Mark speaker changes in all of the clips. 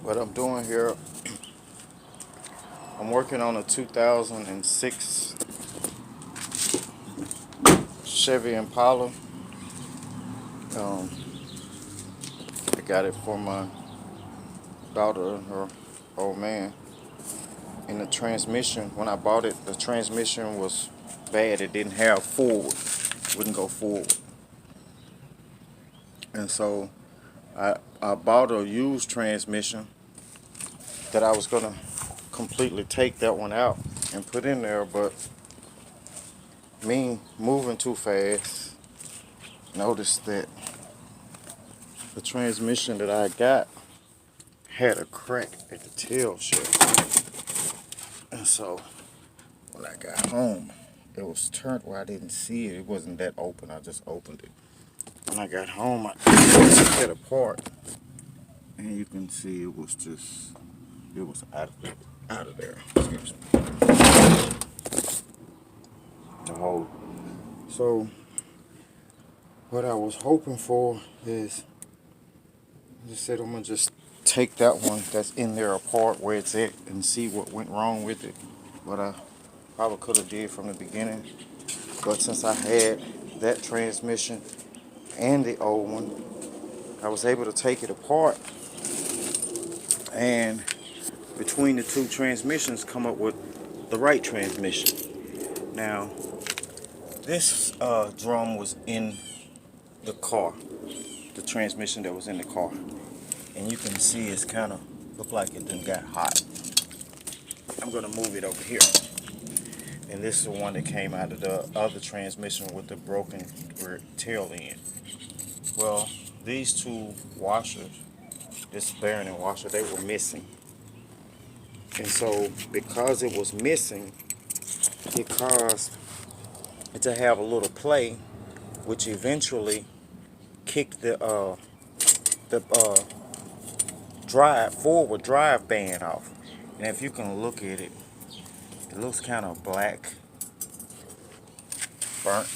Speaker 1: What I'm doing here, I'm working on a 2006 Chevy Impala. Um, I got it for my daughter and her old man. And the transmission, when I bought it, the transmission was bad. It didn't have forward, wouldn't go forward. And so I bought a used transmission that I was gonna completely take that one out and put in there, but me moving too fast, noticed that the transmission that I got had a crack at the tail shaft. And so when I got home, it was turned where I didn't see it. It wasn't that open. I just opened it. When I got home, I took it apart, and you can see it was just, it was out of there. Excuse me. The whole. So what I was hoping for is, I just said I'm gonna just take that one that's in there apart where it's at and see what went wrong with it. What I probably could have did from the beginning. But since I had that transmission and the old one, I was able to take it apart and between the two transmissions come up with the right transmission. Now, this drum was in the car, the transmission that was in the car. And you can see it's kind of look like it done got hot. I'm gonna move it over here. And this is the one that came out of the other transmission with the broken tail end. Well, these two washers, this bearing and washer, they were missing. And so because it was missing, it caused it to have a little play, which eventually kicked the forward drive band off. And if you can look at it, it looks kind of black, burnt.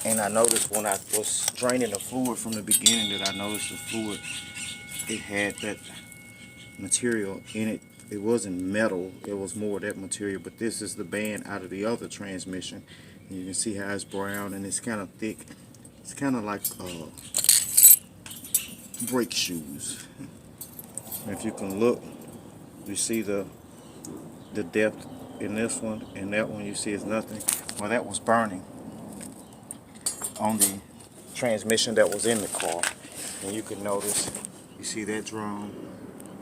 Speaker 1: And I noticed when I was draining the fluid from the beginning that I noticed the fluid, it had that material in it. It wasn't metal, it was more that material, but this is the band out of the other transmission. And you can see how it's brown and it's kind of thick. It's kind of like brake shoes. And if you can look, you see the depth in this one, and that one you see is nothing. Well, that was burning on the transmission that was in the car. And you can notice, you see that drum,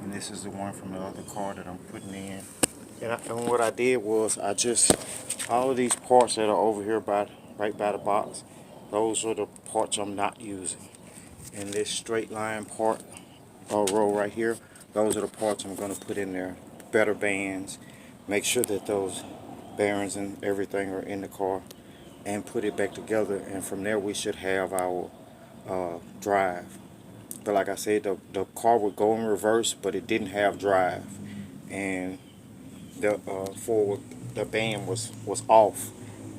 Speaker 1: and this is the one from the other car that I'm putting in. And what I did was all of these parts that are over here right by the box, those are the parts I'm not using. And this straight line part or row right here, those are the parts I'm going to put in there. Better bands, make sure that those bearings and everything are in the car, and put it back together. And from there we should have our drive. But like I said, the car would go in reverse, but it didn't have drive, and the forward the band was off,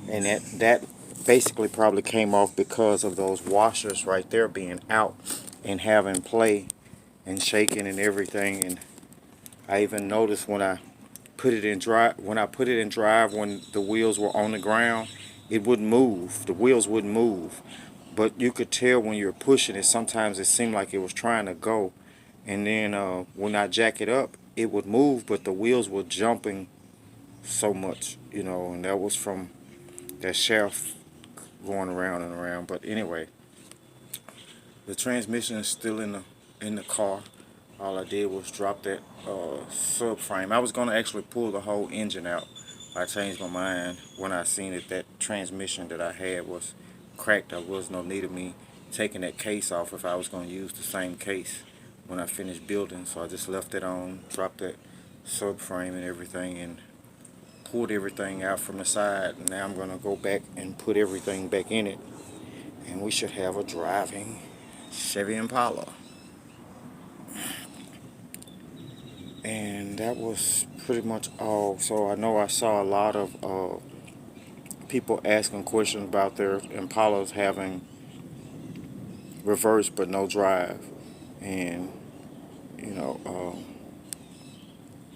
Speaker 1: and that basically probably came off because of those washers right there being out and having play and shaking and everything. And I even noticed when I put it in drive, when the wheels were on the ground, it wouldn't move. The wheels wouldn't move, but you could tell when you were pushing it. Sometimes it seemed like it was trying to go, and then when I jack it up, it would move, but the wheels were jumping so much, and that was from that shaft going around and around. But anyway, the transmission is still in the car. All I did was drop that subframe. I was gonna actually pull the whole engine out. I changed my mind when I seen that transmission that I had was cracked. There was no need of me taking that case off if I was gonna use the same case when I finished building. So I just left it on, dropped that subframe and everything, and pulled everything out from the side. And now I'm gonna go back and put everything back in it, and we should have a driving Chevy Impala. And that was pretty much all. So I know I saw a lot of people asking questions about their Impalas having reverse but no drive. And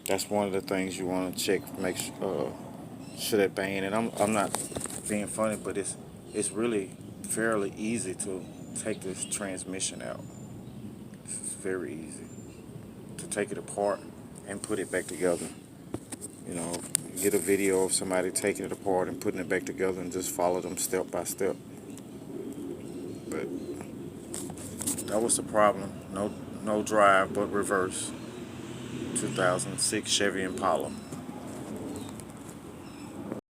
Speaker 1: That's one of the things you want to check. Make sure that bang. And I'm not being funny, but it's really fairly easy to take this transmission out. It's very easy to take it apart and put it back together. You know, get a video of somebody taking it apart and putting it back together and just follow them step by step. But that was the problem. No drive, but reverse. 2006 Chevy Impala.